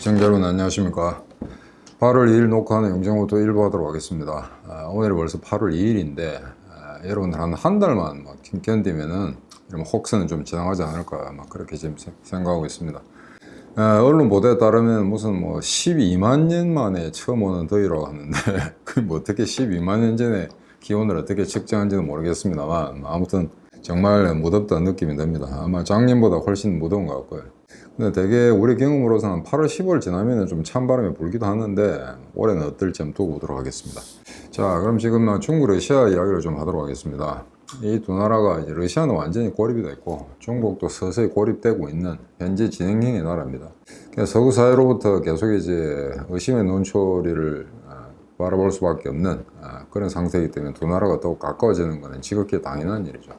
시청자 여러분 안녕하십니까. 8월 2일 녹화하는 영정호도 1부 하도록 하겠습니다. 오늘이 벌써 8월 2일인데 여러분들 한 달만 견디면은 이런 혹세는 좀 지나가지 않을까 그렇게 지금 생각하고 있습니다. 언론 보도에 따르면 무슨 12만 년 만에 처음 오는 더위라고 하는데 그 어떻게 12만 년 전에 기온을 어떻게 측정한지는 모르겠습니다만 아무튼 정말 무덥다는 느낌이 듭니다. 아마 작년보다 훨씬 무더운 것 같고요. 근데 되게 우리 경험으로서는 8월 15일 지나면 좀 찬바람이 불기도 하는데 올해는 어떨지 한번 두고 보도록 하겠습니다. 자, 그럼 지금 중국 러시아 이야기를 좀 하도록 하겠습니다. 이 두 나라가 이제 러시아는 완전히 고립이 됐고 중국도 서서히 고립되고 있는 현재 진행형의 나라입니다. 서구 사회로부터 계속 이제 의심의 눈초리를 바라볼 수밖에 없는 그런 상태이기 때문에 두 나라가 더욱 가까워지는 것은 지극히 당연한 일이죠.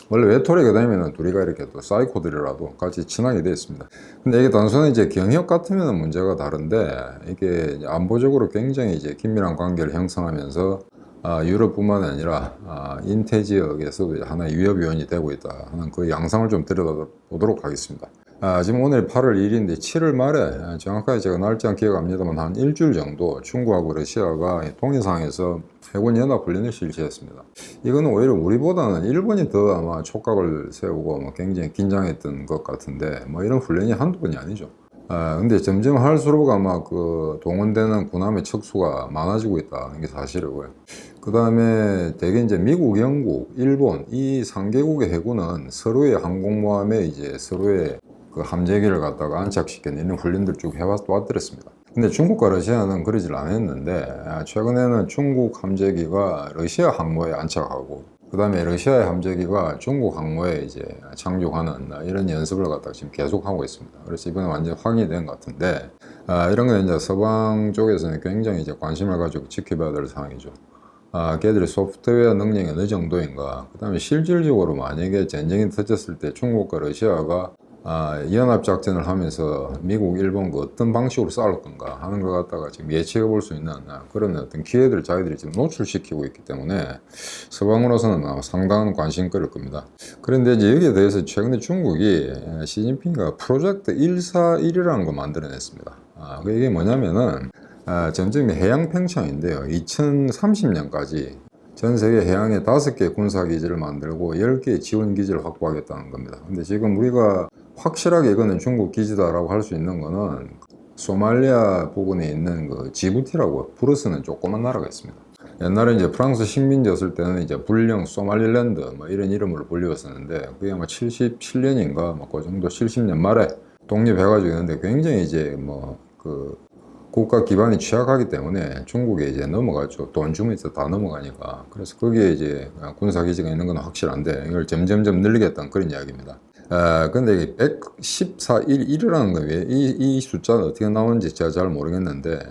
원래 외톨이가 되면 둘이가 이렇게 또 사이코들이라도 같이 친하게 되어 있습니다. 근데 이게 단순히 이제 경협 같으면 문제가 다른데 이게 안보적으로 굉장히 이제 긴밀한 관계를 형성하면서 유럽뿐만 아니라 인태 지역에서도 하나의 위협 요인이 되고 있다 하는 그 양상을 좀 들여다보도록 하겠습니다. 지금 오늘 8월 1일인데 7월 말에 정확하게 제가 날짜는 기억 안 납니다만 한 일주일 정도 중국하고 러시아가 동해상에서 해군 연합 훈련을 실시했습니다. 이거는 오히려 우리보다는 일본이 더 아마 촉각을 세우고 굉장히 긴장했던 것 같은데 이런 훈련이 한두 번이 아니죠. 근데 점점 할수록 아마 그 동원되는 군함의 척수가 많아지고 있다는 게 사실이고요. 그 다음에 대개 이제 미국, 영국, 일본 이 3개국의 해군은 서로의 항공모함에 이제 서로의 그 함재기를 갖다가 안착시켜내는 훈련들 쭉 해왔더랬습니다. 근데 중국과 러시아는 그러질 않았는데 최근에는 중국 함재기가 러시아 항모에 안착하고 그 다음에 러시아의 함재기가 중국 항모에 이제 착륙하는 이런 연습을 갖다가 지금 계속 하고 있습니다. 그래서 이번에 완전 확인이 된 것 같은데 이런 건 이제 서방 쪽에서는 굉장히 이제 관심을 가지고 지켜봐야 될 상황이죠. 걔들의 소프트웨어 능력이 어느 정도인가, 그 다음에 실질적으로 만약에 전쟁이 터졌을 때 중국과 러시아가 연합작전을 하면서 미국, 일본 그 어떤 방식으로 싸울 건가 하는 것 갖다가 지금 예측해 볼 수 있는 그런 어떤 기회들을 자기들이 지금 노출시키고 있기 때문에 서방으로서는 상당한 관심거리일 겁니다. 그런데 이제 여기에 대해서 최근에 중국이 시진핑이 프로젝트 141이라는 거 만들어냈습니다. 이게 뭐냐면은 점점 해양 팽창인데요. 2030년까지 전 세계 해양에 5개 군사기지를 만들고 10개의 지원기지를 확보하겠다는 겁니다. 근데 지금 우리가 확실하게 이거는 중국 기지다라고 할 수 있는 거는 소말리아 부근에 있는 그 지부티라고 부르스는 조그만 나라가 있습니다. 옛날에 이제 프랑스 식민지였을 때는 이제 불령 소말리랜드 이런 이름으로 불리웠었는데 그게 아마 77년인가 그 정도 70년 말에 독립해가지고 있는데 굉장히 이제 그 국가 기반이 취약하기 때문에 중국에 이제 넘어갔죠. 돈 주면 이제 다 넘어가니까. 그래서 거기에 이제 군사기지가 있는 건 확실한데 이걸 점점점 늘리겠다는 그런 이야기입니다. 근데 이게 114.1이라는 거 왜 이 숫자는 어떻게 나오는지 제가 잘 모르겠는데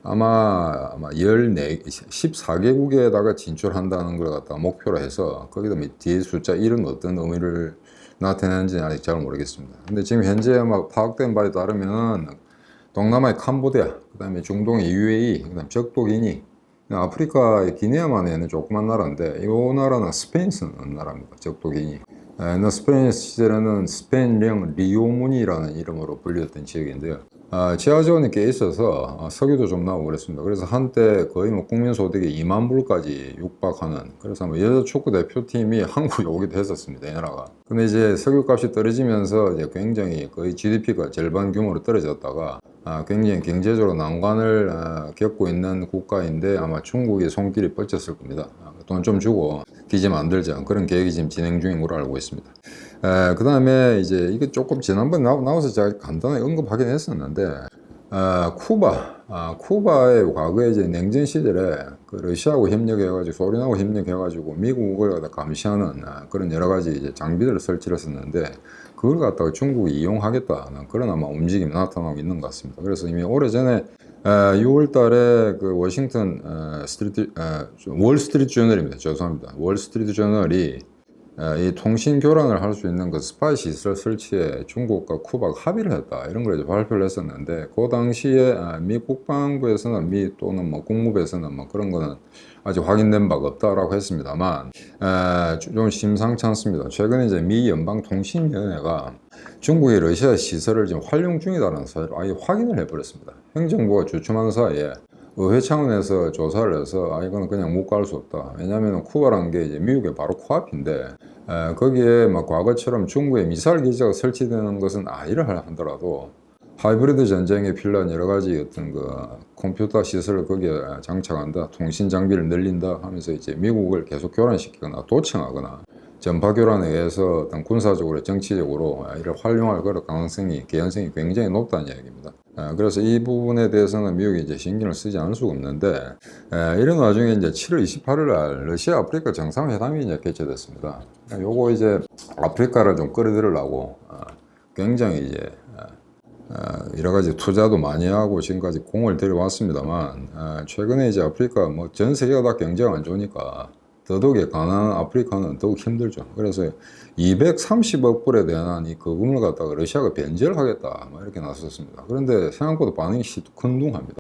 아마 14개국에다가 진출한다는 걸 갖다가 목표로 해서 거기다 뒤에 숫자 1은 어떤 의미를 나타내는지 아직 잘 모르겠습니다. 근데 지금 현재 아마 파악된 바에 따르면 동남아의 캄보디아, 그 다음에 중동의 UAE, 그 다음 적도기니, 아프리카의 기니아만에는 조그만 나라인데 이 나라는 스페인 쓰는 나라입니다. 적도기니. 옛날 스페인 시절에는 스페인령 리오무니라는 이름으로 불렸던 지역인데요. 지하 자원이 꽤 있어서 석유도 좀 나오고 그랬습니다. 그래서 한때 거의 국민 소득이 2만 불까지 육박하는, 그래서 여자 축구 대표팀이 한국에 오기도 했었습니다. 이 나라가. 근데 이제 석유값이 떨어지면서 이제 굉장히 거의 GDP가 절반 규모로 떨어졌다가 굉장히 경제적으로 난관을 겪고 있는 국가인데 아마 중국이 손길이 뻗쳤을 겁니다. 돈 좀 주고 기지 만들자, 그런 계획이 지금 진행 중인 걸로 알고 있습니다. 그 다음에 이제 이게 조금 지난번에 나와서 제가 간단하게 언급하긴 했었는데 쿠바의 과거에 이제 냉전 시절에 그 러시아하고 협력해가지고 소련하고 협력해가지고 미국을 갖다 감시하는 그런 여러 가지 이제 장비들을 설치를 했었는데 그걸 갖다가 중국이 이용하겠다는 그런 아마 움직임이 나타나고 있는 것 같습니다. 그래서 이미 오래전에 6월 달에 그 워싱턴 월스트리트 저널입니다. 죄송합니다. 월스트리트 저널이 이 통신 교란을 할 수 있는 그 스파이 시설 설치에 중국과 쿠바가 합의를 했다, 이런 걸 이제 발표를 했었는데, 그 당시에 미 국방부에서는 또는 뭐 국무부에서는 뭐 그런 거는 아직 확인된 바가 없다라고 했습니다만, 좀 심상치 않습니다. 최근에 이제 미 연방통신위원회가 중국이 러시아 시설을 지금 활용 중이다라는 사실을 아예 확인을 해버렸습니다. 행정부가 주춤한 사이에 의회 차원에서 조사를 해서 이거는 그냥 묵과할 수 없다. 왜냐하면 쿠바라는 게 이제 미국의 바로 코앞인데, 거기에 막 과거처럼 중국의 미사일 기지가 설치되는 것은 아니라 하더라도 하이브리드 전쟁에 필요한 여러 가지 어떤 그 컴퓨터 시설을 거기에 장착한다, 통신 장비를 늘린다 하면서 이제 미국을 계속 교란시키거나 도청하거나 전파 교란에 의해서 어떤 군사적으로 정치적으로 이를 활용할 그런 가능성이, 개연성이 굉장히 높다는 이야기입니다. 그래서 이 부분에 대해서는 미국이 이제 신경을 쓰지 않을 수가 없는데, 이런 와중에 이제 7월 28일 날 러시아 아프리카 정상회담이 이제 개최됐습니다. 요거 이제 아프리카를 좀 끌어들이려고 굉장히 이제 여러 가지 투자도 많이 하고 지금까지 공을 들여왔습니다만, 최근에 이제 아프리카 뭐 전 세계가 다 경제가 안 좋으니까 더더욱이 가난한 아프리카는 더욱 힘들죠. 그래서 230억 불에 대한 이 거금을 갖다가 러시아가 변제를 하겠다, 뭐 이렇게 나섰습니다. 그런데 생각보다 반응이 시큰둥합니다.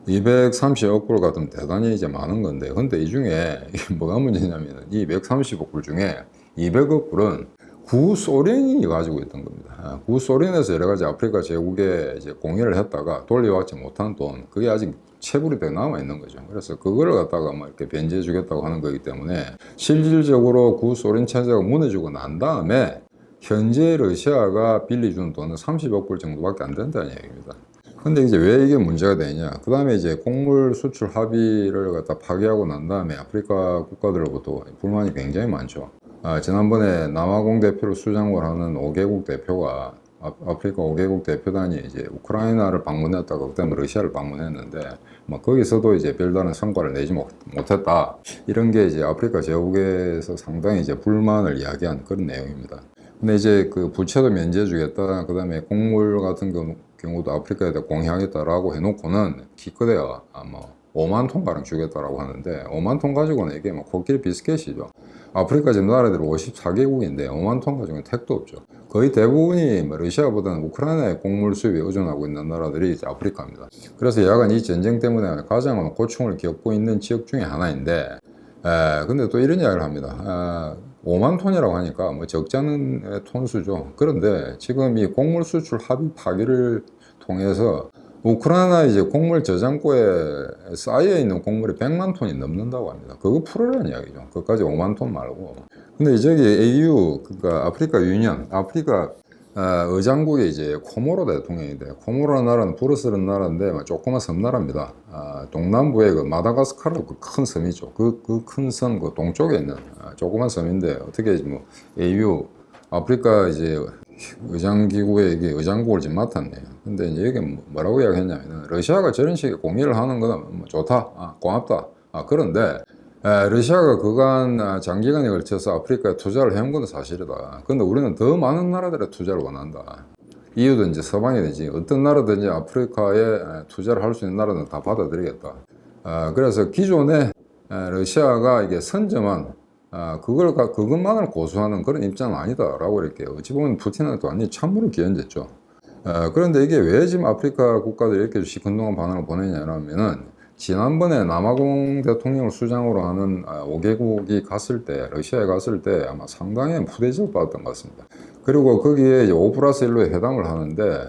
230억 불 같으면 대단히 이제 많은 건데, 근데 이 중에 이게 뭐가 문제냐면, 이 230억 불 중에 200억 불은 구소련이 가지고 있던 겁니다. 구소련에서 여러 가지 아프리카 제국에 이제 공여를 했다가 돌려받지 못한 돈, 그게 아직 체불이 돼 남아 있는 거죠. 그래서 그거를 갖다가 뭐 이렇게 변제해 주겠다고 하는 거기 때문에, 실질적으로 구소련 체제가 무너지고 난 다음에 현재 러시아가 빌려준 돈은 30억 불 정도밖에 안 된다는 얘기입니다. 근데 이제 왜 이게 문제가 되냐? 그 다음에 이제 곡물 수출 합의를 갖다 파기하고 난 다음에 아프리카 국가들로부터 불만이 굉장히 많죠. 지난번에 남아공 대표로 수장을 하는 5개국 대표가, 아프리카 5개국 대표단이 이제 우크라이나를 방문했다가 그다음에 러시아를 방문했는데, 거기서도 이제 별다른 성과를 내지 못했다. 이런 게 이제 아프리카 제국에서 상당히 이제 불만을 이야기한 그런 내용입니다. 근데 이제 그 부채도 면제해 주겠다, 그 다음에 곡물 같은 경우도 아프리카에다 공유하겠다라고 해놓고는 기껏해야 5만 톤 가량 주겠다라고 하는데, 5만 톤 가지고는 이게 코끼리 비스켓이죠. 아프리카 지금 나라들이 54개국인데 5만 톤 가지고는 택도 없죠. 거의 대부분이 러시아보다는 우크라이나의 곡물 수입에 의존하고 있는 나라들이 이제 아프리카입니다. 그래서 야간 이 전쟁 때문에 가장 고충을 겪고 있는 지역 중에 하나인데, 근데 또 이런 이야기를 합니다. 5만 톤이라고 하니까 뭐 적지 않은 톤수죠. 그런데 지금 이 곡물 수출 합의 파기를 통해서 우크라이나 이제 곡물 저장고에 쌓여 있는 곡물이 100만 톤이 넘는다고 합니다. 그거 풀으라는 이야기죠. 그것까지 5만 톤 말고. 근데 저기 AU, 그러니까 아프리카 유니언, 아프리카 의장국이 이제 코모로 대통령인데, 코모로 나라는 부르스른 나라인데 조그만 섬나라입니다. 동남부의 그 마다가스카르 그 큰 섬이죠. 그 큰 섬 그 동쪽에 있는 조그만 섬인데, 어떻게 뭐 AU 아프리카 이제 의장기구에 이게 의장국을 지금 맡았네요. 근데 이제 여기 뭐라고 이야기했냐면, 러시아가 저런 식의 공의를 하는 거는 뭐 좋다, 고맙다. 그런데 러시아가 그간 장기간에 걸쳐서 아프리카에 투자를 해온 건 사실이다. 근데 우리는 더 많은 나라들의 투자를 원한다. EU든지 서방이든지 어떤 나라든지 아프리카에 투자를 할 수 있는 나라는 다 받아들이겠다. 그래서 기존에 러시아가 이게 선점한 그것만을 고수하는 그런 입장은 아니다라고 이렇게 어찌 보면 푸틴한테 완전히 찬물을 끼얹었죠. 그런데 이게 왜 지금 아프리카 국가들이 이렇게 시큰둥한 반응을 보내냐면은, 지난번에 남아공 대통령을 수장으로 하는 5개국이 갔을 때, 러시아에 갔을 때 아마 상당히 푸대접을 받았던 것 같습니다. 그리고 거기에 이제 5+1로의 회담을 하는데,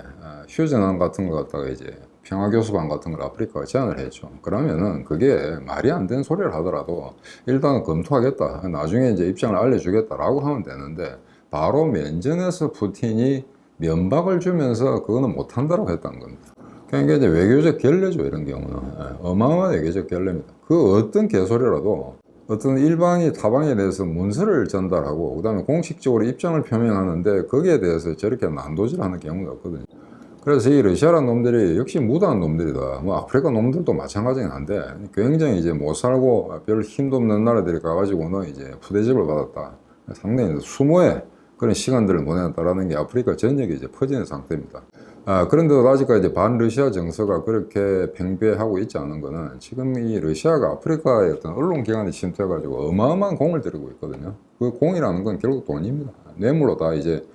휴전안 같은 거 갖다가 이제 평화교섭안 같은 걸 아프리카가 제안을 했죠. 그러면은 그게 말이 안 되는 소리를 하더라도 일단은 검토하겠다, 나중에 이제 입장을 알려주겠다라고 하면 되는데, 바로 면전에서 푸틴이 면박을 주면서 그거는 못한다고 했다는 겁니다. 그러니까 이제 외교적 결례죠, 이런 경우는. 어마어마한 외교적 결례입니다. 그 어떤 개소리라도 어떤 일방이 타방에 대해서 문서를 전달하고 그다음에 공식적으로 입장을 표명하는데, 거기에 대해서 저렇게 난도질하는 경우가 없거든요. 그래서 이 러시아라는 놈들이 역시 무도한 놈들이다. 뭐 아프리카 놈들도 마찬가지긴 한데, 굉장히 이제 못 살고 별 힘도 없는 나라들이 가가지고는 이제 푸대접을 받았다. 상당히 수모에 그런 시간들을 보냈다라는 게 아프리카 전역에 이제 퍼지는 상태입니다. 그런데도 아직까지 이제 반러시아 정서가 그렇게 팽배하고 있지 않은 거는 지금 이 러시아가 아프리카의 어떤 언론기관에 침투해가지고 어마어마한 공을 들이고 있거든요. 그 공이라는 건 결국 돈입니다. 뇌물로 다 이제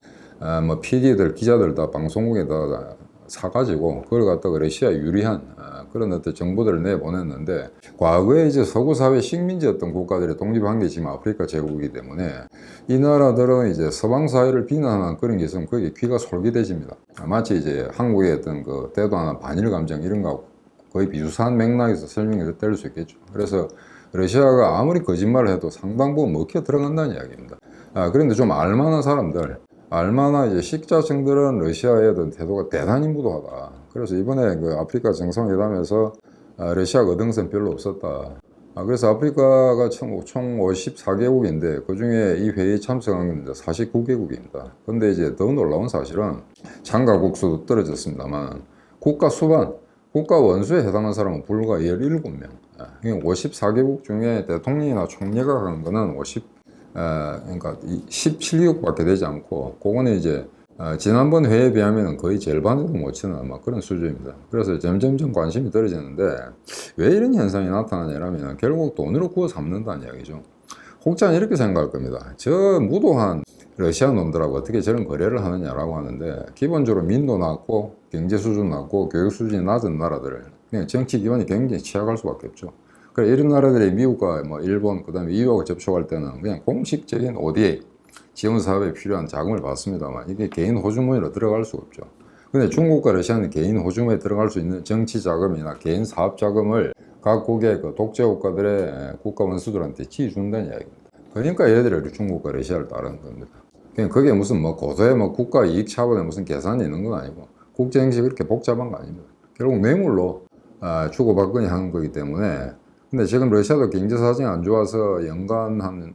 뭐 PD들, 기자들 다 방송국에다 사가지고 그걸 갖다가 러시아 유리한 그런 어떤 정보들을 내보냈는데, 과거에 이제 서구 사회 식민지였던 국가들이 독립한 게 지금 아프리카 제국이기 때문에 이 나라들은 이제 서방 사회를 비난하는 그런 게 있으면 거기에 귀가 솔깃해집니다. 마치 이제 한국의 어떤 그 대도하는 반일 감정 이런 거하고 거의 비슷한 맥락에서 설명해서 때릴 수 있겠죠. 그래서 러시아가 아무리 거짓말을 해도 상당 부분 먹혀 들어간다는 이야기입니다. 그런데 좀 알만한 사람들, 알만한 이제 식자층들은 러시아의 어떤 태도가 대단히 무도하다. 그래서 이번에 그 아프리카 정상회담에서 러시아가 얻은 것은 별로 없었다. 그래서 아프리카가 총 54개국인데 그 중에 이 회의에 참석한 게 49개국입니다. 근데 이제 더 놀라운 사실은 참가국 수도 떨어졌습니다만 국가 수반, 국가 원수에 해당한 사람은 불과 17명. 54개국 중에 대통령이나 총리가 간 거는 그러니까 17개국밖에 되지 않고, 그거는 이제 지난번 회의에 비하면 거의 절반에도 못 치는 아마 그런 수준입니다. 그래서 점점점 관심이 떨어지는데 왜 이런 현상이 나타나냐면 결국 돈으로 구워 삼는다는 이야기죠. 혹자는 이렇게 생각할 겁니다. 저 무도한 러시아 놈들하고 어떻게 저런 거래를 하느냐라고 하는데, 기본적으로 민도 낮고 경제 수준 낮고 교육 수준이 낮은 나라들, 그냥 정치 기반이 굉장히 취약할 수밖에 없죠. 그래, 이런 나라들이 미국과 뭐 일본, 그 다음에 EU하고 접촉할 때는 그냥 공식적인 ODA, 지원 사업에 필요한 자금을 받습니다만 이게 개인 호주머니로 들어갈 수가 없죠. 근데 중국과 러시아는 개인 호주머니에 들어갈 수 있는 정치 자금이나 개인 사업 자금을 각국의 그 독재 국가들의 국가 원수들한테 지준다는 이야기입니다. 그러니까 얘들이 중국과 러시아를 따르는 겁니다. 그냥 그게 무슨 뭐 고도의 뭐 국가 이익 차원의 무슨 계산이 있는 건 아니고 국제 행식이 그렇게 복잡한 거 아닙니다. 결국 뇌물로 주고받거니 하는 거기 때문에. 근데 지금 러시아도 경제 사정이 안 좋아서 연간 한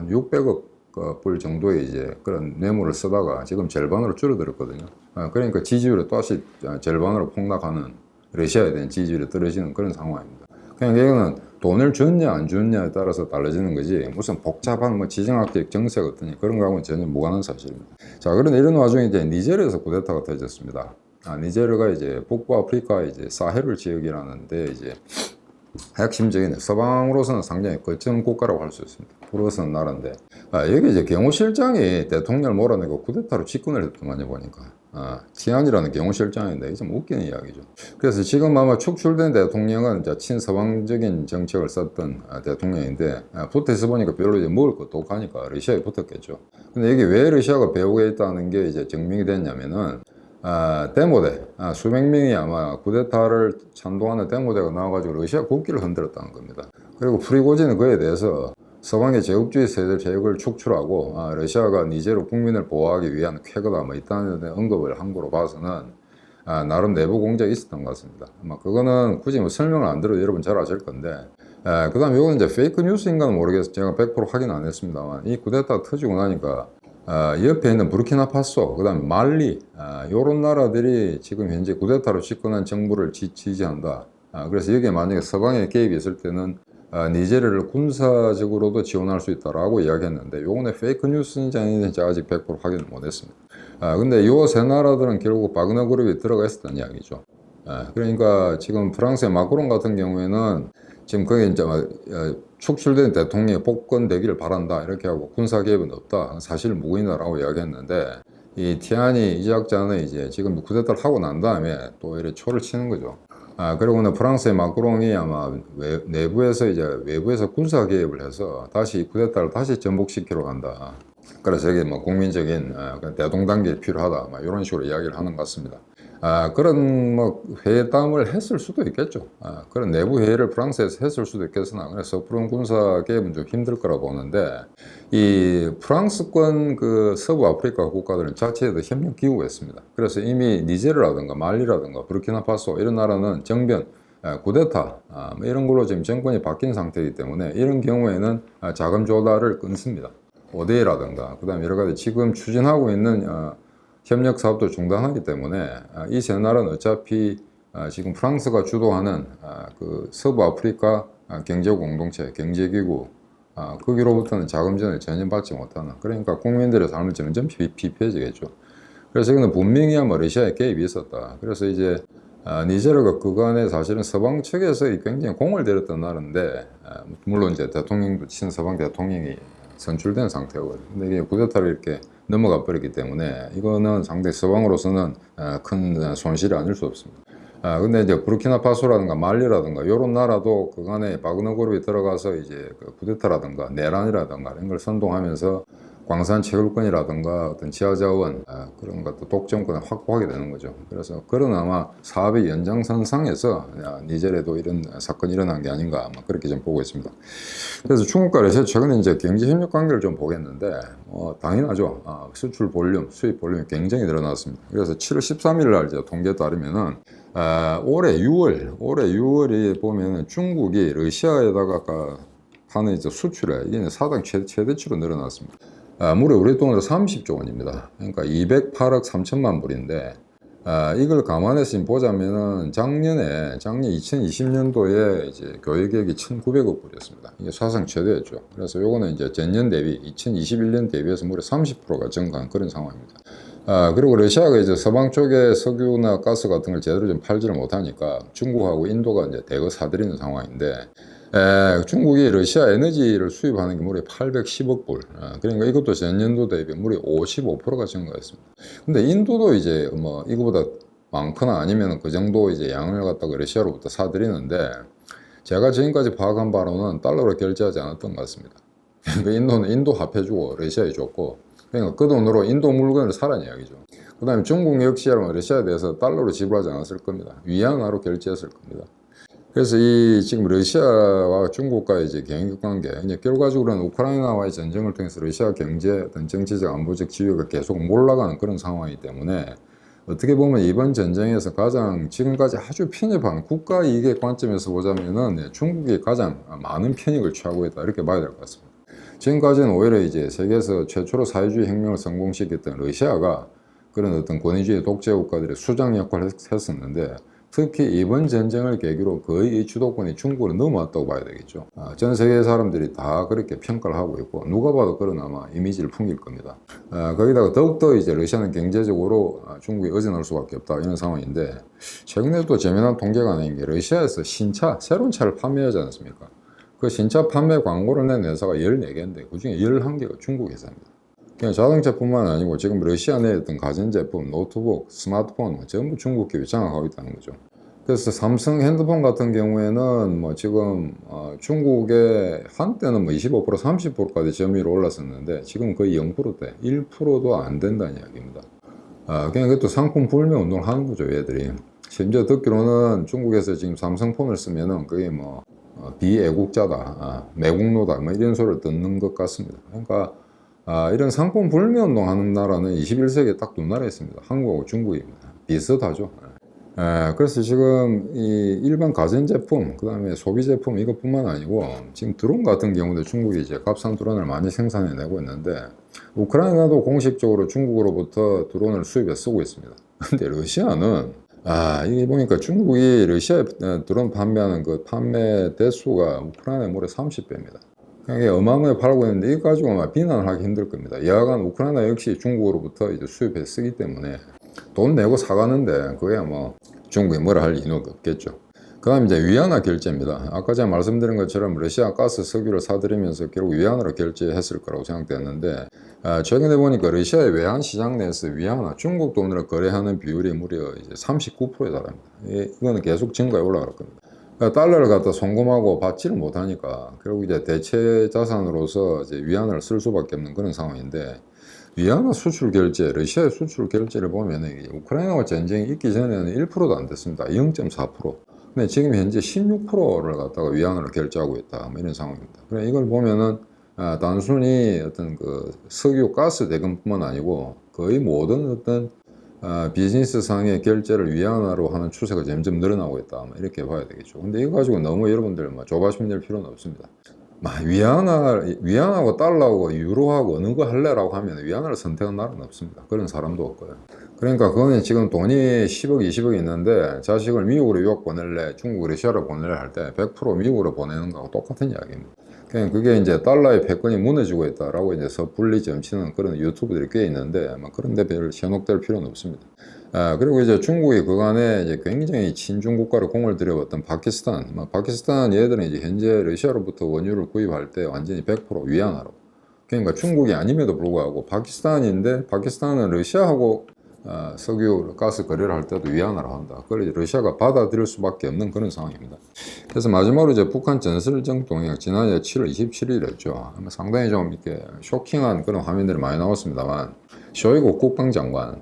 600억 불 정도의 이제 그런 뇌물을 쓰다가 지금 절반으로 줄어들었거든요. 그러니까 지지율이 또다시 절반으로 폭락하는, 러시아에 대한 지지율이 떨어지는 그런 상황입니다. 그냥 이거는 돈을 줬냐 안 줬냐에 따라서 달라지는 거지 무슨 복잡한 뭐 지정학적 정책 어떠니 그런 거하고는 전혀 무관한 사실입니다. 자, 그런데 이런 와중에 이제 니제르에서 쿠데타가 터졌습니다. 니제르가 이제 북부 아프리카 이제 사헤르 지역이라는데 이제 핵심적인 서방으로서는 상당히 거점 국가라고 할 수 있습니다. 불어서는 나라인데, 여기 이제 경호실장이 대통령을 몰아내고 쿠데타로 집권을 했더만요, 보니까. 치안이라는 경호실장인데, 이게 좀 웃기는 이야기죠. 그래서 지금 아마 축출된 대통령은 이제 친서방적인 정책을 썼던 대통령인데, 붙어 있어 보니까 별로 이제 먹을 것도 없으니까 러시아에 붙었겠죠. 근데 여기 왜 러시아가 배후에 있다는 게 이제 증명이 됐냐면은, 데모대, 수백 명이 아마 쿠데타를 찬동하는 데모대가 나와가지고 러시아 국기를 흔들었다는 겁니다. 그리고 프리고진은 그에 대해서 서방의 제국주의 세력을 축출하고 러시아가 니제르 국민을 보호하기 위한 쾌거다 뭐 이딴 언급을 한 거로 봐서는 나름 내부 공작이 있었던 것 같습니다. 아마 그거는 굳이 뭐 설명을 안 들어도 여러분 잘 아실 건데, 그 다음에 이거는 이제 페이크 뉴스인가는 모르겠어요. 제가 100% 확인 안 했습니다만 이 쿠데타 터지고 나니까 옆에 있는 부르키나파소, 그 다음에 말리, 요런 나라들이 지금 현재 쿠데타로 집권한 정부를 지지한다. 그래서 여기에 만약에 서방의 개입이 있을 때는 니제르를 군사적으로도 지원할 수 있다라고 이야기했는데, 요번에 페이크 뉴스인지 아닌지 아직 100% 확인을 못했습니다. 근데 요 세 나라들은 결국 바그너 그룹에 들어가 있었던 이야기죠. 그러니까 지금 프랑스의 마크롱 같은 경우에는 지금 거기 이제 축출된 대통령이 복권되기를 바란다 이렇게 하고 군사 개입은 없다, 사실 무근이다라고 이야기했는데, 이 티아니 이작자는 이제 지금 쿠데타를 하고 난 다음에 또 이렇게 초를 치는 거죠. 그리고는 프랑스의 마크롱이 아마 내부에서 이제 외부에서 군사 개입을 해서 다시 쿠데타를 다시 전복시키러 간다. 그래서 여기 뭐 국민적인 대동단결이 필요하다, 막 이런 식으로 이야기를 하는 것 같습니다. 그런 뭐 회담을 했을 수도 있겠죠. 그런 내부 회의를 프랑스에서 했을 수도 있겠으나, 그래서 서프론 군사 개입은 좀 힘들 거라 보는데, 이 프랑스권 그 서부 아프리카 국가들은 자체에도 협력 기구했습니다. 그래서 이미 니제르라든가 말리라든가 부르키나파소 이런 나라는 정변, 쿠데타 뭐 이런 걸로 지금 정권이 바뀐 상태이기 때문에 이런 경우에는 자금 조달을 끊습니다. 오데이라든가 그 다음에 여러 가지 지금 추진하고 있는 협력 사업도 중단하기 때문에 이 세 나라는 어차피 지금 프랑스가 주도하는 그 서부 아프리카 경제 공동체, 경제기구 거기로부터는 자금전을 전혀 받지 못하는, 그러니까 국민들의 삶은 점점 피폐해지겠죠. 그래서 이거는 분명히 뭐 러시아의 개입이 있었다. 그래서 이제 니제르가 그간에 사실은 서방 측에서 굉장히 공을 들였던 나라인데, 물론 이제 대통령도 친서방 대통령이 선출된 상태고, 근데 이게 쿠데타로 이렇게 넘어가 버렸기 때문에 이거는 상당히 서방으로서는 큰 손실이 아닐 수 없습니다. 근데 이제 부르키나파소라든가 말리라든가 이런 나라도 그간에 바그너 그룹이 들어가서 이제 그 쿠데타라든가 내란이라든가 이런 걸 선동하면서 광산 채굴권이라든가 어떤 지하자원 그런 것도 독점권을 확보하게 되는 거죠. 그래서 그런 아마 사업의 연장선상에서 니제르에도 이런 사건이 일어난 게 아닌가 그렇게 좀 보고 있습니다. 그래서 중국과 러시아 최근에 이제 경제 협력 관계를 좀 보겠는데 당연하죠. 수출 볼륨, 수입 볼륨이 굉장히 늘어났습니다. 그래서 7월 13일 날 이제 통계에 따르면은 올해 6월이 보면은 중국이 러시아에다가 하는 이제 수출에 이게 사상 최대치로 늘어났습니다. 무려 우리 돈으로 30조 원입니다. 그러니까 208억 3천만 불인데, 이걸 감안해서 보자면은 작년 2020년도에 이제 교육계획이 1,900억 불이었습니다. 이게 사상 최대였죠. 그래서 요거는 이제 전년 대비 2021년 대비해서 무려 30%가 증가한 그런 상황입니다. 그리고 러시아가 이제 서방 쪽에 석유나 가스 같은 걸 제대로 좀 팔지를 못하니까 중국하고 인도가 이제 대거 사들이는 상황인데, 중국이 러시아 에너지를 수입하는 게 무려 810억 불. 그러니까 이것도 전년도 대비 무려 55%가 증가했습니다. 근데 인도도 이제 뭐 이거보다 많거나 아니면 그 정도 이제 양을 갖다가 러시아로부터 사들이는데, 제가 지금까지 파악한 바로는 달러로 결제하지 않았던 것 같습니다. 그러니까 인도는 인도 화폐 주고 러시아에 줬고, 그러니까 그 돈으로 인도 물건을 사라는 이야기죠. 그 다음에 중국 역시 러시아에 대해서 달러로 지불하지 않았을 겁니다. 위안화로 결제했을 겁니다. 그래서 이 지금 러시아와 중국과의 이제 경협 관계, 이제 결과적으로는 우크라이나와의 전쟁을 통해서 러시아 경제 어떤 정치적 안보적 지위가 계속 몰락하는 그런 상황이기 때문에, 어떻게 보면 이번 전쟁에서 가장 지금까지 아주 편협한 국가 이익의 관점에서 보자면은 중국이 가장 많은 편익을 취하고 있다 이렇게 봐야 될 것 같습니다. 지금까지는 오히려 이제 세계에서 최초로 사회주의 혁명을 성공시켰던 러시아가 그런 어떤 권위주의 독재 국가들의 수장 역할을 했었는데, 특히 이번 전쟁을 계기로 거의 이 주도권이 중국으로 넘어왔다고 봐야 되겠죠. 전 세계 사람들이 다 그렇게 평가를 하고 있고, 누가 봐도 그런 아마 이미지를 풍길 겁니다. 거기다가 더욱더 이제 러시아는 경제적으로 중국에 의존할 수밖에 없다 이런 상황인데, 최근에 또 재미난 통계가 나온 게 러시아에서 신차, 새로운 차를 판매하지 않습니까? 그 신차 판매 광고를 낸 회사가 14개인데 그중에 11개가 중국 회사입니다. 그냥 자동차뿐만 아니고 지금 러시아 내 어떤 가전제품, 노트북, 스마트폰 전부 중국 기업이 장악하고 있다는 거죠. 그래서 삼성 핸드폰 같은 경우에는 뭐 지금 중국에 한때는 뭐 25%, 30%까지 점유율이 올랐었는데 지금 거의 0%대, 1%도 안 된다는 이야기입니다. 그냥 그것도 상품 불매 운동을 하는 거죠, 얘들이. 심지어 듣기로는 중국에서 지금 삼성폰을 쓰면은 그게 뭐 비애국자다, 매국노다, 뭐 이런 소리를 듣는 것 같습니다. 그러니까 이런 상품 불매 운동 하는 나라는 21세기에 딱 두 나라 있습니다. 한국하고 중국입니다. 비슷하죠. 그래서 지금 이 일반 가전제품, 그 다음에 소비제품 이것뿐만 아니고 지금 드론 같은 경우도 중국이 이제 값싼 드론을 많이 생산해내고 있는데, 우크라이나도 공식적으로 중국으로부터 드론을 수입해 쓰고 있습니다. 근데 러시아는 이게 보니까 중국이 러시아에 드론 판매하는 그 판매 대수가 우크라이나에 무려 30배입니다. 이게 어마어마하게 팔고 있는데 이거 가지고 아마 비난을 하기 힘들 겁니다. 여하간 우크라이나 역시 중국으로부터 이제 수입해 쓰기 때문에 돈 내고 사가는데 그게 뭐 중국이 뭐라 할 이유가 없겠죠. 그 다음 이제 위안화 결제입니다. 아까 제가 말씀드린 것처럼 러시아 가스 석유를 사들이면서 결국 위안화로 결제했을 거라고 생각되었는데, 최근에 보니까 러시아의 외환 시장 내에서 위안화, 중국 돈으로 거래하는 비율이 무려 이제 39%에 달합니다. 이거는 계속 증가해 올라갈 겁니다. 달러를 갖다 송금하고 받지를 못하니까 결국 이제 대체 자산으로서 이제 위안화를 쓸 수밖에 없는 그런 상황인데, 위안화 수출 결제, 러시아의 수출 결제를 보면 우크라이나와 전쟁이 있기 전에는 1%도 안 됐습니다. 0.4%. 근데 지금 현재 16%를 갖다가 위안화로 결제하고 있다. 뭐 이런 상황입니다. 그래 이걸 보면은 단순히 어떤 그 석유 가스 대금뿐만 아니고 거의 모든 어떤 비즈니스상의 결제를 위안화로 하는 추세가 점점 늘어나고 있다. 뭐 이렇게 봐야 되겠죠. 근데 이거 가지고 너무 여러분들 조바심 낼 필요는 없습니다. 위안하고 달러하고 유로하고 어느 거 할래라고 하면 위안화를 선택한 나라는 없습니다. 그런 사람도 없고요. 그러니까 그거는 지금 돈이 10억, 20억 있는데 자식을 미국으로 유학 보낼래, 중국, 러시아로 보낼래 할 때 100% 미국으로 보내는 거하고 똑같은 이야기입니다. 그냥 그게 이제 달러의 패권이 무너지고 있다라고 이제 섣불리 점치는 그런 유튜브들이 꽤 있는데 그런데 별 현혹될 필요는 없습니다. 그리고 이제 중국이 그간에 이제 굉장히 친중 국가로 공을 들여왔던 파키스탄 얘들은 이제 현재 러시아로부터 원유를 구입할 때 완전히 100% 위안화로. 그러니까 중국이 아님에도 불구하고 파키스탄인데 파키스탄은 러시아하고 석유, 가스 거래를 할 때도 위안화로 한다. 그걸 이제 러시아가 받아들일 수밖에 없는 그런 상황입니다. 그래서 마지막으로 이제 북한 전술정 동약 지난해 7월 27일이었죠. 상당히 좀 이렇게 쇼킹한 그런 화면들이 많이 나왔습니다만 쇼이구 국방장관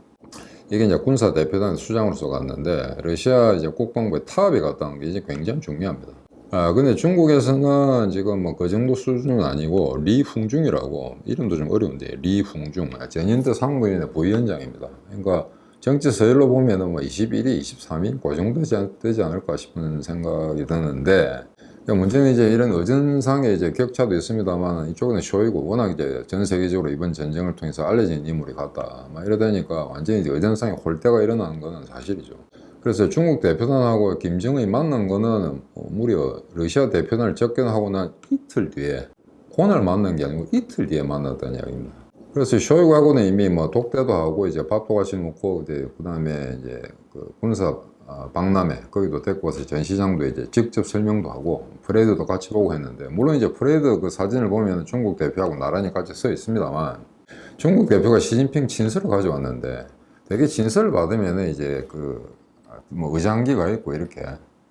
이게 이제 군사 대표단 수장으로서 갔는데 러시아 이제 국방부에 타협이 갔다는 게 이제 굉장히 중요합니다. 근데 중국에서는 지금 뭐 그 정도 수준은 아니고 리풍중이라고 이름도 좀 어려운데 리풍중 전인대 상무위원회 부위원장입니다. 그러니까 정치 서열로 보면은 뭐 21위, 23위 그 정도 되지 않을까 싶은 생각이 드는데 문제는 이제 이런 의전상의 이제 격차도 있습니다만 이쪽은 쇼이고 워낙 이제 전 세계적으로 이번 전쟁을 통해서 알려진 인물이 같다. 막 이러다 보니까 완전히 이제 의전상의 홀대가 일어나는 거는 사실이죠. 그래서 중국 대표단하고 김정은이 만난 거는 무려 러시아 대표단을 접견하고 난 이틀 뒤에 오늘 만난 게 아니고 이틀 뒤에 만났다는 이야기입니다. 그래서 쇼이구하고는 이미 뭐 독대도 하고 이제 밥도 같이 먹고 이제 그다음에 이제 그 군사 박람회 거기도 데리고 와서 전시장도 이제 직접 설명도 하고 프레드도 같이 보고 했는데 물론 이제 프레드 그 사진을 보면 중국 대표하고 나란히 같이 서 있습니다만 중국 대표가 시진핑 친서를 가져왔는데 되게 친서를 받으면 이제 그 뭐 의장기가 있고 이렇게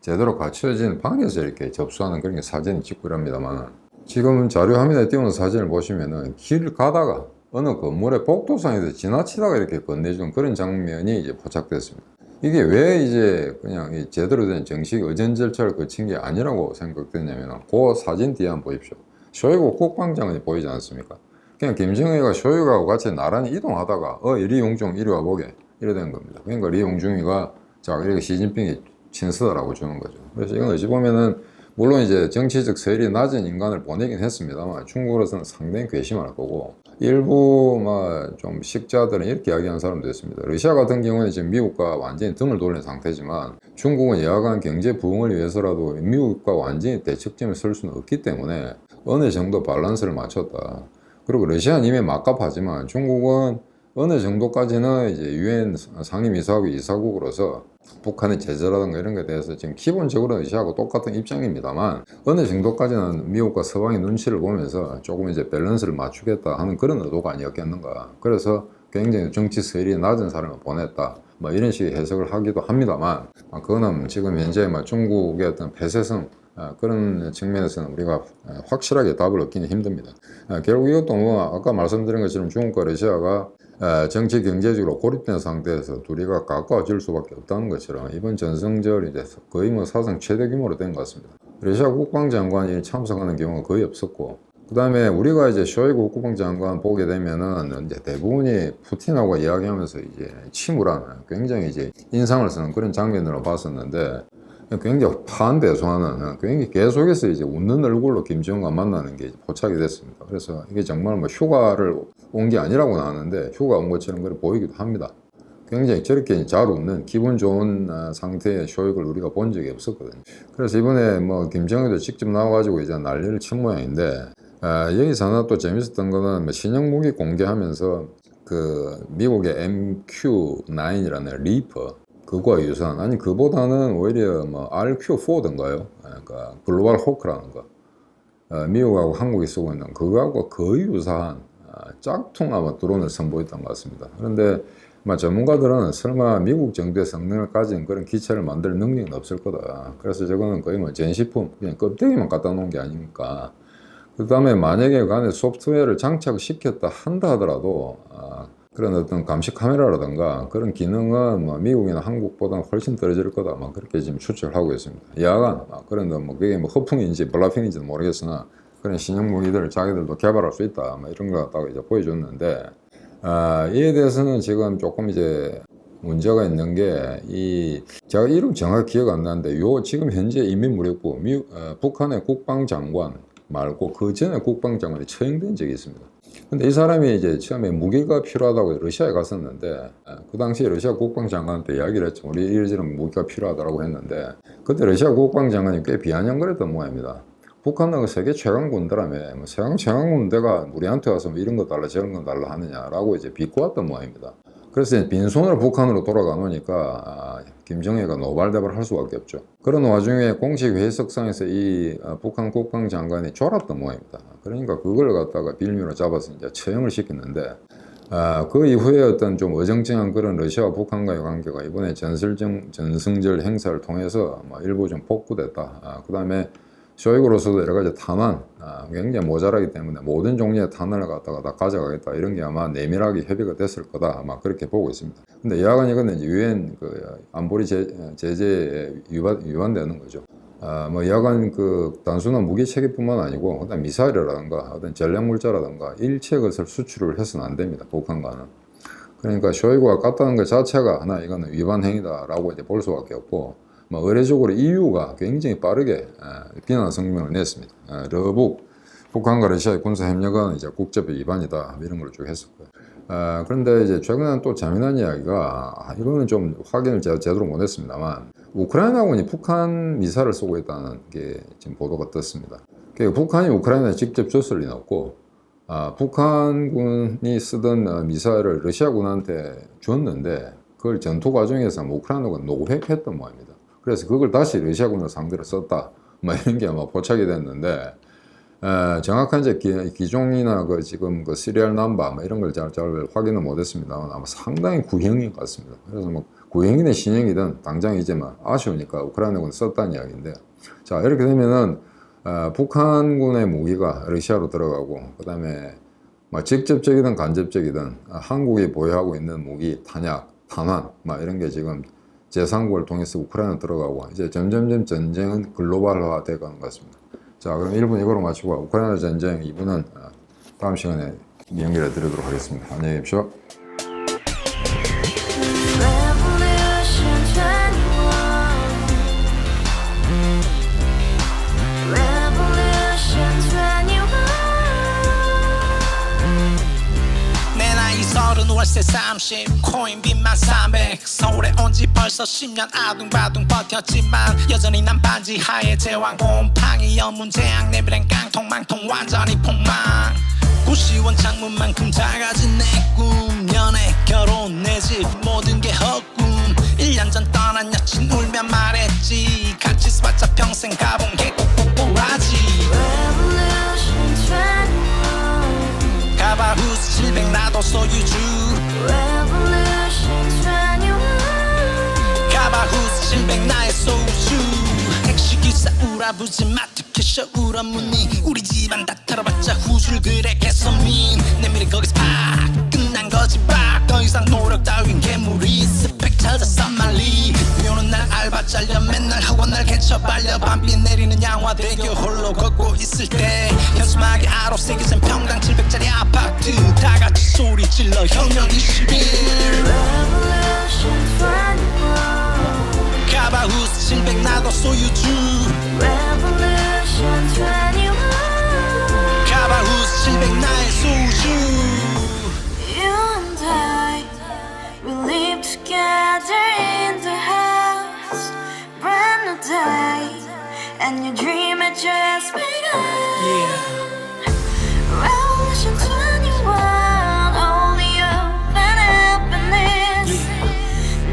제대로 갖춰진 방에서 이렇게 접수하는 그런 게 사진이 찍고 이럽니다만 지금 자료 화면에 띄우는 사진을 보시면은 길 가다가 어느 건물의 복도상에서 지나치다가 이렇게 건네주는 그런 장면이 이제 포착됐습니다. 이게 왜 이제 그냥 제대로 된 정식 의전 절차를 거친 게 아니라고 생각되냐면 그 사진 뒤에 한번 보십시오. 쇼이구 국방장관이 보이지 않습니까? 그냥 김정일과 쇼이구하고 같이 나란히 이동하다가 리용중 이리 와보게 이래 된 겁니다. 그러니까 리용중이가 자 이렇게 시진핑이 친서라고 주는 거죠. 그래서 이건 어찌 보면은 물론 이제 정치적 서열이 낮은 인간을 보내긴 했습니다만 중국으로서는 상당히 괘씸할 거고 일부 좀 식자들은 이렇게 이야기하는 사람도 있습니다. 러시아 같은 경우는 지금 미국과 완전히 등을 돌린 상태지만 중국은 여하간 경제 부흥을 위해서라도 미국과 완전히 대척점에 설 수는 없기 때문에 어느 정도 밸런스를 맞췄다. 그리고 러시아는 이미 막갑하지만 중국은 어느 정도까지는 이제 유엔 상임이사국 이사국으로서 북한의 제재라든가 이런 것에 대해서 지금 기본적으로 러시아하고 똑같은 입장입니다만 어느 정도까지는 미국과 서방의 눈치를 보면서 조금 이제 밸런스를 맞추겠다 하는 그런 의도가 아니었겠는가. 그래서 굉장히 정치 서열이 낮은 사람을 보냈다. 뭐 이런 식의 해석을 하기도 합니다만 그거는 지금 현재 중국의 어떤 폐쇄성 그런 측면에서는 우리가 확실하게 답을 얻기는 힘듭니다. 결국 이것도 뭐 아까 말씀드린 것처럼 중국과 러시아가 정치 경제적으로 고립된 상태에서 둘이가 가까워질 수밖에 없다는 것처럼 이번 전성절이 이제 거의 뭐 사상 최대 규모로 된 것 같습니다. 러시아 국방장관이 참석하는 경우가 거의 없었고 그 다음에 우리가 이제 쇼이구 국방장관 보게 되면은 이제 대부분이 푸틴하고 이야기하면서 이제 침울한 굉장히 이제 인상을 쓰는 그런 장면으로 봤었는데 굉장히 파한대소하는 굉장히 계속해서 이제 웃는 얼굴로 김정은과 만나는 게 포착이 됐습니다. 그래서 이게 정말 뭐 휴가를 온 게 아니라고 나왔는데 휴가 온 것처럼 그래 보이기도 합니다. 굉장히 저렇게 잘 웃는 기분 좋은 상태의 쇼익을 우리가 본 적이 없었거든요. 그래서 이번에 뭐 김정은도 직접 나와가지고 이제 난리를 친 모양인데 여기서 하나 또 재밌었던 거는 뭐 신형 무기 공개하면서 그 미국의 MQ-9이라는 리퍼 그거와 유사한 아니 그보다는 오히려 뭐 RQ-4던가요? 그러니까 글로벌 호크라는 거 미국하고 한국이 쓰고 있는 그거하고 거의 유사한 짝퉁 드론을 선보였던 것 같습니다. 그런데 전문가들은 설마 미국 정도의 성능을 가진 그런 기체를 만들 능력은 없을 거다. 그래서 저거는 거의 뭐 전시품 그냥 껍데기만 갖다 놓은 게 아니니까 그 다음에 만약에 그 안에 소프트웨어를 장착시켰다 한다 하더라도 그런 어떤 감시 카메라라든가 그런 기능은 뭐 미국이나 한국보다 훨씬 떨어질 거다. 그렇게 지금 추측을 하고 있습니다. 여하간 그런데 뭐 그게 뭐 허풍인지 블라핑인지는 모르겠으나 그런 신형 무기들을 자기들도 개발할 수 있다. 이런 거 갖다가 이제 보여줬는데 이에 대해서는 지금 조금 이제 문제가 있는 게 제가 이름 정확히 기억 안 나는데 지금 현재 인민무력부 북한의 국방장관 말고 그 전에 국방장관이 처형된 적이 있습니다. 근데 이 사람이 이제 처음에 무기가 필요하다고 러시아에 갔었는데 그 당시에 러시아 국방장관한테 이야기를 했죠. 우리 이러저런 무기가 필요하다고 했는데 그때 러시아 국방장관이 꽤 비아냥거렸던 모양입니다. 북한은 세계 최강 군대라며 뭐 최강 군대가 우리한테 와서 뭐 이런 거 달라 저런 거 달라 하느냐라고 이제 비꼬았던 모양입니다. 그래서 이제 빈손으로 북한으로 돌아가 놓으니까 김정일가 노발대발 할 수밖에 없죠. 그런 와중에 공식 회의석상에서 이 북한 국방장관이 졸았던 모양입니다. 그러니까 그걸 갖다가 빌미로 잡아서 이제 처형을 시켰는데 그 이후에 어떤 좀 어정쩡한 그런 러시아와 북한과의 관계가 이번에 전승절 행사를 통해서 일부 좀 복구됐다. 그 다음에 쇼이구로서도 여러 가지 탄환 굉장히 모자라기 때문에 모든 종류의 탄환을 갖다가 다 가져가겠다 이런 게 아마 내밀하게 협의가 됐을 거다 아마 그렇게 보고 있습니다. 근데 여하간 이거는 유엔 안보리 제재에 위반되는 거죠. 뭐 여하간 단순한 무기 체계뿐만 아니고 그다음 미사일이라든가 어떤 전략 물자라든가 일체 것을 수출을 해서는 안 됩니다. 북한과는. 그러니까 쇼이구가 깠다는 것 자체가 하나 이거는 위반 행위다라고 이제 볼 수밖에 없고. 의례적으로 EU가 굉장히 빠르게 비난 성명을 냈습니다. 러북 북한과 러시아의 군사 협력은 이제 국제법 위반이다 이런 걸 쭉 했었고요. 그런데 이제 최근에 또 재미난 이야기가 이거는 좀 확인을 제가 제대로 못했습니다만 우크라이나군이 북한 미사일을 쏘고 있다는 게 지금 보도가 떴습니다. 그러니까 북한이 우크라이나에 직접 줬을 리는 없고 북한군이 쓰던 미사일을 러시아군한테 줬는데 그걸 전투 과정에서 우크라이나가 노획했던 모양입니다. 그래서 그걸 다시 러시아군을 상대로 썼다. 이런 게 아마 포착이 됐는데, 정확한 이제 기종이나 지금 시리얼 넘버 이런 걸 잘 확인은 못했습니다만 아마 상당히 구형인 것 같습니다. 그래서 구형이든 신형이든 당장 이제 아쉬우니까 우크라이나군 썼다는 이야기인데, 자 이렇게 되면은 북한군의 무기가 러시아로 들어가고, 그 다음에 직접적이든 간접적이든 한국이 보유하고 있는 무기, 탄약, 탄환 이런 게 지금 제3국을 통해서 우크라이나 들어가고 이제 점점점 전쟁은 글로벌화 되어 가는 것 같습니다. 자, 그럼 1분 이거로 마치고 우크라이나 전쟁 2부는 다음 시간에 연결해 드리도록 하겠습니다. 안녕히 계십시오. 월세 30 코인빚만 300 서울에 온 지 벌써 10년 아둥바둥 버텼지만 여전히 난 반지 하에 제왕 곰팡이 연문제약 내비랑 깡통망통 완전히 폭망 90원 창문만큼 작아진 내 꿈 연애 결혼 내 집 모든 게 헛꿈 1년 전 떠난 여친 울며 말했지 같이 써봤자 평생 가본 게 꼭꼭꼭하지 가바후스 700 나도 소유주 가바후스 700 나의 소주 택시기사 우라부지 마트 캐셔 울어무니 우리 집안 다 털어봤자 후줄 그래 개선민 내밀은 거기서 팍 끝난 거지 팍 더 이상 노력 따윈 괴물이 스펙 찾았어 말리 비오는 날 알바 잘려 맨날 학원 날 개쳐 발려 밤비 내리는 양화대교 홀로 걷고 있을 때 현수막에 아로 새겨진 평당 700짜리 아파트 다같이 소리 질러 혁명 21 가바후스 700 나도 소유주 가바후스 700 나의 소주 Together in the house, brand new day, and your dream had just begun. Revolution 21, only hope and happiness.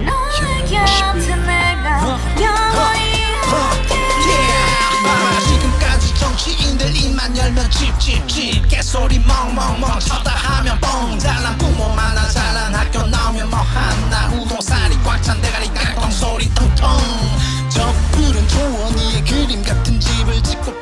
너의 곁에 내가 영원히 함께. 지금까지 정치인들 입만 열면 찝찝찝 개소리 멍멍멍 쳤다 하면 뻥 잘난 부모 만나 잘난 학교 나오면 뭐 하나 우동살이 꽉 찬 대가리 깡통 소리 통통 저 푸른 초원위에 그림 같은 집을 짓고